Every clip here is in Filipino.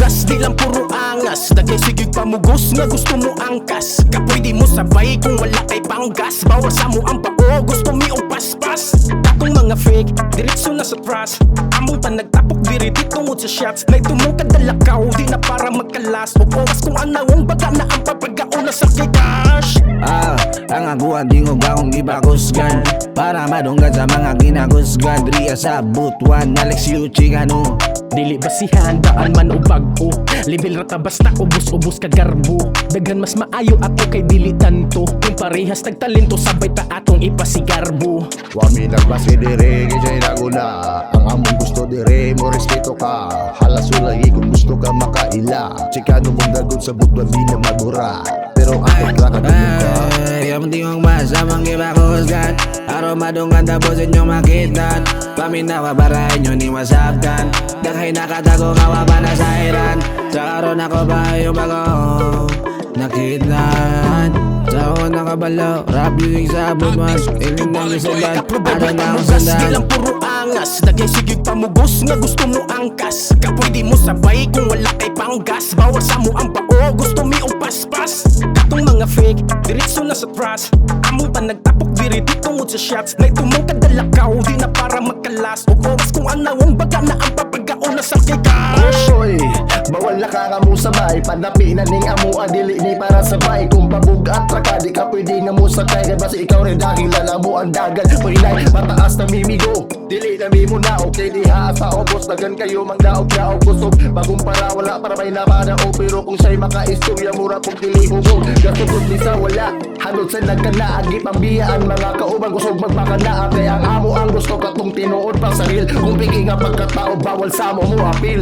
pamugas, di lang puro angas. Dagay sige pamugos nga gusto mo angkas. Kapwede mo sabay kung wala kay panggas. Bawal sa mo ang pao, gusto mi o paspas. Katong mga fake, diretso na sa trust. Among pa nagtapok diriti tungod sa shots. May tumong kadalakaw, di na para magkalas. O oras kung anawang baga na ang papagauna sa kay cash. Ang aguan dingog akong ipakusgan para madunggan sa mga ginakusgan. Dria sa butuan, Alex Yu Chicano. Dili basihan, daan man o bago. Level rata basta ubos-ubos ka garbo. Daghan mas maayo ato kay dili tanto. Kung parehas tagtalento sabay ta atong ipasigarbo. Wami nagbase dire, kaya naguna. Ang among gusto dire, mo respeto ka. Halas ulagi kung gusto ka makaila. Chicano mong dagod sa butuan, di na madura. Pero ako kakatulog ka. Yung tingong masamang ipakusgan araw madunggan tapos inyong makitan. Paminawa para inyo ni masabtan. Daghay nakatago kawa pa na sa iran. Sa karon ako ba yung bago nakitan. Sa ako nakabalaw, rap music sa buwan. Ilim ng isuban, araw na akong Di sandan. lang puro angas, dagay sige pamugos nga gusto mo angkas. Kapwede mo sabay kung wala kay panggas. Bawal sa mo ang pao, gusto mi o paspas. Katong mga fake, diretso na sa trust. Among pa nagtapok diriti tungod sa shots. May tumong kadalakaw, di na para magkalas. O oras kung anawang baga na ang papagauna sa kay cash. Oy, bawal na ka mo sabay. Panapi na ning amo adili ni para sabay. Kung pabugat ra ka, di ka pwede nga mo sakay. Kaya basi ikaw rin dakilan mo ang dagan. Painay, mataas na mimigo. Dili na mi mo na, okay diha sa obos. Dagan kayo mang daog-daog kusog. Bagong para wala para may napada o. Pero kung siya'y makaistorya mura kung dili hugog. Gasugod ni sa wala, hanod sa nagkana. Agip ang biyaan, mga kaubang kusog magpakana. Kaya ang amo ang gusto katong tinuod pang saril. Kung pigi nga pagkatao, bawal sa mo mo apil.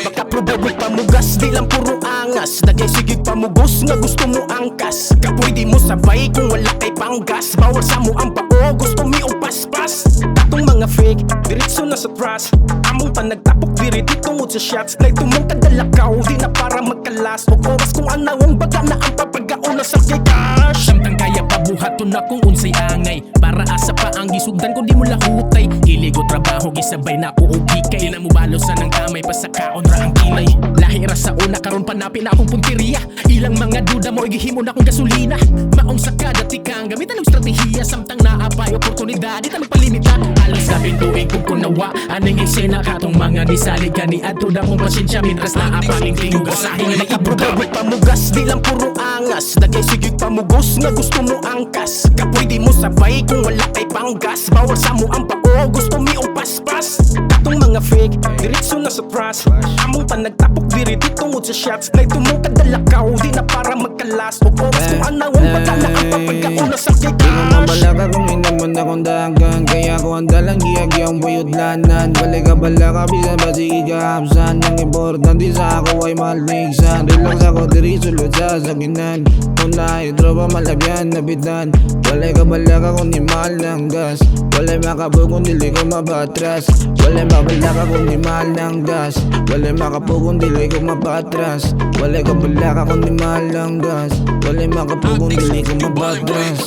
Makaprobable pamugas, di lang puro angas. Dagay sige pamugos nga gusto mo angkas. Kapwede mo sabay kung wala kay panggas. Bawal sa mo ang pao, gusto mi o paspas. Katong mga fake, diretso na sa trust. Among pa nagtapok diriti tungod sa shots. May tumong kadalakaw, di na para magkalas. O oras kung anawang baga na ang papagauna sa kay cash. Samtang kaya pabuhaton na kung unsay angay. Para asa pa ang gisugdan kung di mo lahutay. Iligo trabaho, gisabay na ko ubikay. Di na mo balosan ng kamay pa sa kaon ra ang kilay. Lahi ra sa una karon panapi na akong punteriya. Ilang mga duda mo igihimo na akong gasolina. Maong sa kada tikang gamitan ng strategiya. Samtang naapay oportunidad, di ta magpalimita. Halos na pintuig kung kunawa aning eksena katong mga nisalig kani adto na kong pasensya. Mitras naapaling tingog asahin nga nakaprobable pamugas, di lang puro angas. Dagay sige pamugos nga gusto mo angkas. Kapwede mo sabay kung wala kay panggas. Bawal sa mo ang pao, gusto mi o paspas. Katong mga fake, diretso na sa trust. Among pa nagtapok diriti tungod sa shots. May tumong kadalakaw, di na para magkalas. O oras kung anawang baga na ang papagauna sa kay Di ko cash. mabalaga kung inamon akong dagan. Kaya ko ang dalang giyagyang buyudlanan. Balik ka bala ka, bisan ba sige kaapsan. Ang importante sa ako ay maligsan. Relax ako, diri sulod sa sakinan. Kung lahi tropa malabyan, nabitan. Walay ka bala ka kung di mahal ng gas. Walay makapug kung dili ko mabatras. Walay mabala ka kung di mahal ng gas. Walay makapug kung dili ko mapatras. Walay ka bala ka kung di mahal ng gas. Walay makapug kung dili ko mabatras.